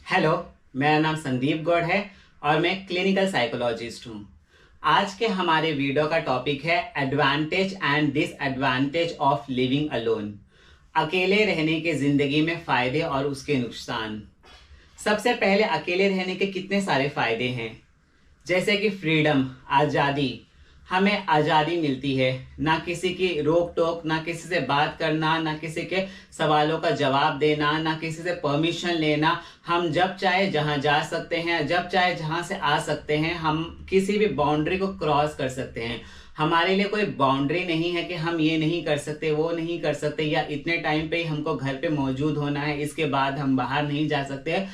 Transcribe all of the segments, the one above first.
Hello, मेरा नाम संदीप गौड़ है और मैं क्लिनिकल साइकोलॉजिस्ट हूँ। आज के हमारे वीडियो का टॉपिक है advantage and disadvantage of living alone. अकेले रहने के जिंदगी में फायदे और उसके नुकसान। सबसे पहले अकेले रहने के कितने सारे फायदे हैं, जैसे कि फ्रीडम, आज़ादी। हमें आज़ादी मिलती है, ना किसी की रोक टोक, ना किसी से बात करना, ना किसी के सवालों का जवाब देना, ना किसी से परमिशन लेना। हम जब चाहे जहां जा सकते हैं, जब चाहे जहां से आ सकते हैं। हम किसी भी बाउंड्री को क्रॉस कर सकते हैं। हमारे लिए कोई बाउंड्री नहीं है कि हम ये नहीं कर सकते, वो नहीं कर सकते, या इतने टाइम पे ही हमको घर पे मौजूद होना है, इसके बाद हम बाहर नहीं जा सकते।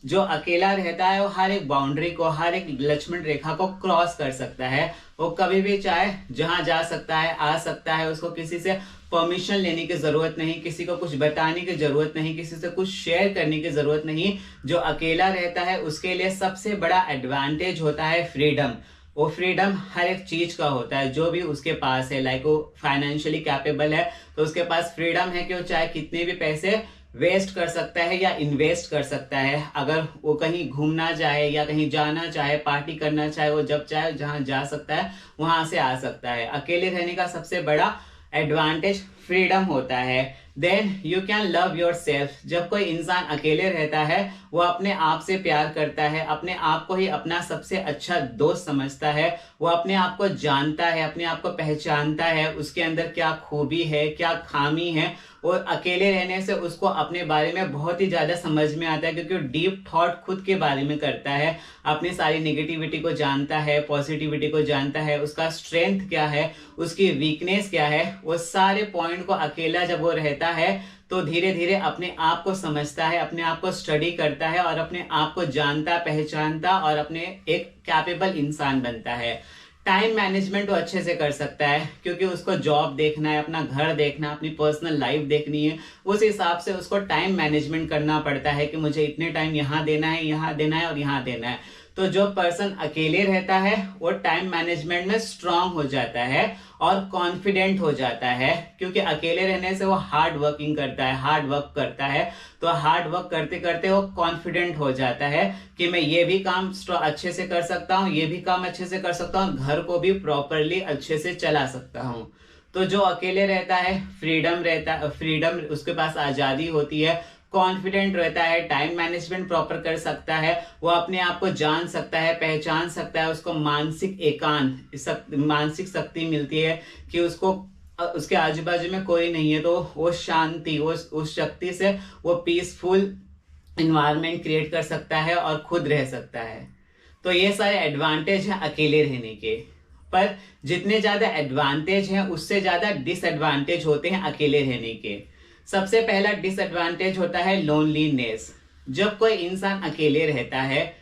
जो अकेला रहता है वो हर एक बाउंड्री को, हर एक लक्ष्मण रेखा को क्रॉस कर सकता है। वो कभी भी चाहे जहां जा सकता है, आ सकता है। उसको किसी से परमिशन लेने की जरूरत नहीं, किसी को कुछ बताने की जरूरत नहीं, किसी से कुछ शेयर करने की जरूरत नहीं। जो अकेला रहता है उसके लिए सबसे बड़ा एडवांटेज होता है फ्रीडम। वो फ्रीडम हर एक चीज का होता है जो भी उसके पास है। लाइक वो फाइनेंशियली कैपेबल है तो उसके पास फ्रीडम है कि वो चाहे कितने भी पैसे वेस्ट कर सकता है या इन्वेस्ट कर सकता है। अगर वो कहीं घूमना चाहे या कहीं जाना चाहे, पार्टी करना चाहे, वो जब चाहे जहां जा सकता है, वहां से आ सकता है। अकेले रहने का सबसे बड़ा एडवांटेज फ्रीडम होता है। Then you can love yourself. जब कोई इंसान अकेले रहता है वो अपने आप से प्यार करता है, अपने आप को ही अपना सबसे अच्छा दोस्त समझता है। वो अपने आप को जानता है, अपने आप को पहचानता है, उसके अंदर क्या खूबी है, क्या खामी है। और अकेले रहने से उसको अपने बारे में बहुत ही ज्यादा समझ में आता है, क्योंकि वो डीप थॉट खुद के बारे में करता है। अपनी सारी नेगेटिविटी को जानता है, पॉजिटिविटी को जानता है, उसका स्ट्रेंथ क्या है, उसकी वीकनेस क्या है। वो सारे पॉइंट को अकेला जब वो रहता है तो धीरे धीरे अपने आप को समझता है, अपने आप को स्टडी करता है और अपने आप को जानता, पहचानता और अपने एक कैपेबल इंसान बनता है। टाइम मैनेजमेंट वो अच्छे से कर सकता है, क्योंकि उसको जॉब देखना है, अपना घर देखना, अपनी पर्सनल लाइफ देखनी है। उस हिसाब से उसको टाइम मैनेजमेंट करना पड़ता है कि मुझे इतने टाइम यहाँ देना है, यहाँ देना है और यहाँ देना है। तो जो पर्सन अकेले रहता है वो टाइम मैनेजमेंट में स्ट्रांग हो जाता है और कॉन्फिडेंट हो जाता है, क्योंकि अकेले रहने से वो हार्ड वर्किंग करता है, हार्ड वर्क करता है। तो हार्ड वर्क करते करते वो कॉन्फिडेंट हो जाता है कि मैं ये भी काम अच्छे से कर सकता हूँ, ये भी काम अच्छे से कर सकता हूँ, घर को भी प्रॉपरली अच्छे से चला सकता हूँ। तो जो अकेले रहता है, फ्रीडम उसके पास आजादी होती है, कॉन्फिडेंट रहता है, टाइम मैनेजमेंट प्रॉपर कर सकता है, वो अपने आप को जान सकता है, पहचान सकता है। उसको मानसिक मानसिक शक्ति मिलती है कि उसको उसके आजू बाजू में कोई नहीं है, तो वो शांति, वो उस शक्ति से वो पीसफुल इन्वायरमेंट क्रिएट कर सकता है और खुद रह सकता है। तो ये सारे एडवांटेज हैं अकेले रहने के। पर जितने ज्यादा एडवांटेज हैं उससे ज्यादा डिसएडवांटेज होते हैं अकेले रहने के। सबसे पहला डिसएडवांटेज होता है लोनलीनेस। जब कोई इंसान अकेले रहता है,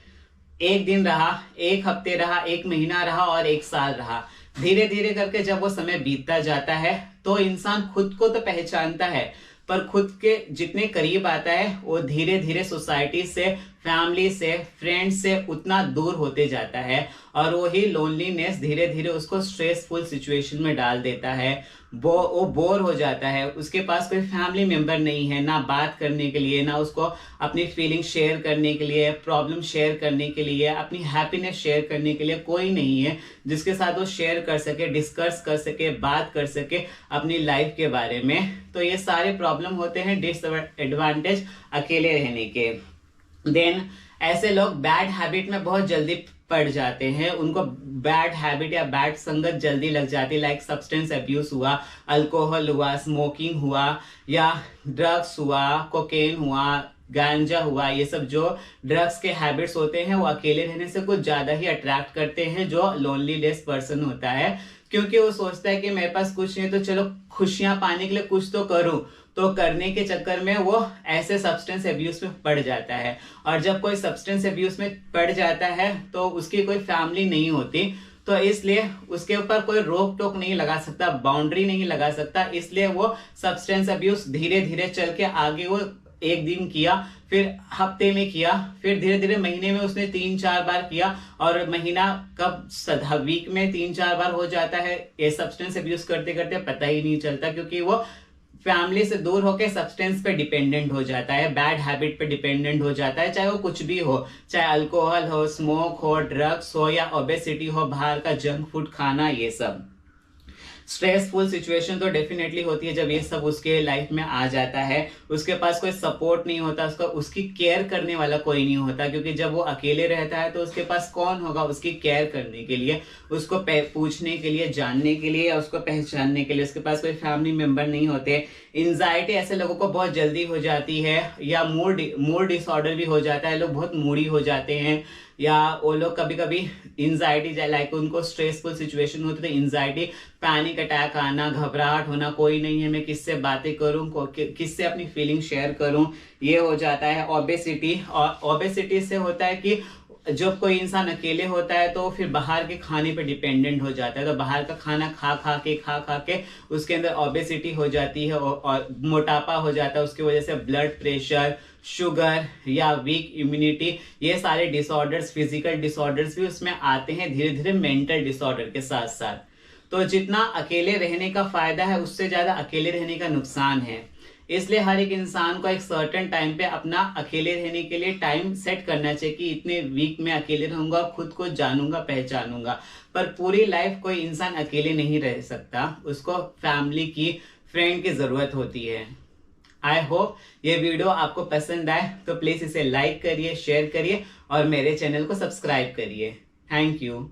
एक दिन रहा, एक हफ्ते रहा, एक महीना रहा और एक साल रहा, धीरे धीरे करके जब वो समय बीतता जाता है तो इंसान खुद को तो पहचानता है, पर खुद के जितने करीब आता है वो धीरे धीरे सोसाइटी से, फैमिली से, फ्रेंड्स से उतना दूर होते जाता है। और वही लोनलीनेस धीरे धीरे उसको स्ट्रेसफुल सिचुएशन में डाल देता है। वो बोर हो जाता है, उसके पास कोई फैमिली मेंबर नहीं है, ना बात करने के लिए, ना उसको अपनी फीलिंग शेयर करने के लिए, प्रॉब्लम शेयर करने के लिए, अपनी हैप्पीनेस शेयर करने के लिए कोई नहीं है जिसके साथ वो शेयर कर सके, डिस्कस कर सके, बात कर सके अपनी लाइफ के बारे में। तो ये सारे प्रॉब्लम होते हैं डिसएडवांटेज अकेले रहने के। देन ऐसे लोग बैड हैबिट में बहुत जल्दी पड़ जाते हैं, उनको बैड हैबिट या बैड संगत जल्दी लग जाती है। लाइक सब्सटेंस अब्यूज हुआ, अल्कोहल हुआ, स्मोकिंग हुआ, या ड्रग्स हुआ, कोकेन हुआ, गांजा हुआ। ये सब जो ड्रग्स के हैबिट्स होते हैं वो अकेले रहने से कुछ ज्यादा ही अट्रैक्ट करते हैं जो लोनलीनेस पर्सन होता है, क्योंकि वो सोचता है कि मेरे पास कुछ नहीं तो चलो खुशियां पाने के लिए कुछ तो करूं। तो करने के चक्कर में वो ऐसे सब्सटेंस अब्यूज में पड़ जाता है। और जब कोई सब्सटेंस अब्यूज में पड़ जाता है तो उसकी कोई फैमिली नहीं होती, तो इसलिए उसके ऊपर कोई रोक टोक नहीं लगा सकता, बाउंड्री नहीं लगा सकता। इसलिए वो सब्सटेंस अब्यूज धीरे धीरे चल के आगे वो एक दिन किया, फिर हफ्ते में किया, फिर धीरे धीरे महीने में उसने 3-4 बार किया, और महीना कब वीक में 3-4 बार हो जाता है ये सब्सटेंस अब्यूज करते करते पता ही नहीं चलता, क्योंकि वो फैमिली से दूर होकर सब्सटेंस पे डिपेंडेंट हो जाता है, बैड हैबिट पे डिपेंडेंट हो जाता है, चाहे वो कुछ भी हो, चाहे अल्कोहल हो, स्मोक हो, ड्रग्स हो या ओबेसिटी हो, बाहर का जंक फूड खाना, ये सब स्ट्रेसफुल सिचुएशन तो डेफिनेटली होती है जब ये सब उसके लाइफ में आ जाता है। उसके पास कोई सपोर्ट नहीं होता, उसकी केयर करने वाला कोई नहीं होता, क्योंकि जब वो अकेले रहता है तो उसके पास कौन होगा उसकी केयर करने के लिए, उसको पूछने के लिए, जानने के लिए या उसको पहचानने के लिए। उसके पास कोई फैमिली मेंबर नहीं होते। एंजाइटी ऐसे लोगों को बहुत जल्दी हो जाती है, या मूड डिसऑर्डर भी हो जाता है, लोग बहुत मूडी हो जाते हैं, या वो लोग कभी कभी एंजाइटी लाइक उनको स्ट्रेसफुल सिचुएशन होती है तो एंजाइटी, पैनिक अटैक आना, घबराहट होना, कोई नहीं है, मैं किससे बातें करूं, किससे अपनी फीलिंग शेयर करूं, ये हो जाता है। ओबेसिटी, और ओबेसिटी से होता है कि जब कोई इंसान अकेले होता है तो फिर बाहर के खाने पे डिपेंडेंट हो जाता है, तो बाहर का खाना खा खा के उसके अंदर ओबेसिटी हो जाती है और मोटापा हो जाता है। उसकी वजह से ब्लड प्रेशर, शुगर या वीक इम्यूनिटी, ये सारे डिसऑर्डर्स, फिजिकल डिसऑर्डर्स भी उसमें आते हैं धीरे धीरे मेंटल डिसऑर्डर के साथ साथ। तो जितना अकेले रहने का फायदा है उससे ज्यादा अकेले रहने का नुकसान है। इसलिए हर एक इंसान को एक सर्टेन टाइम पे अपना अकेले रहने के लिए टाइम सेट करना चाहिए कि इतने वीक में अकेले रहूंगा, खुद को जानूंगा, पहचानूंगा। पर पूरी लाइफ कोई इंसान अकेले नहीं रह सकता, उसको फैमिली की, फ्रेंड की जरूरत होती है। आई होप ये वीडियो आपको पसंद आए तो प्लीज इसे लाइक करिए, शेयर करिए और मेरे चैनल को सब्सक्राइब करिए। Thank you.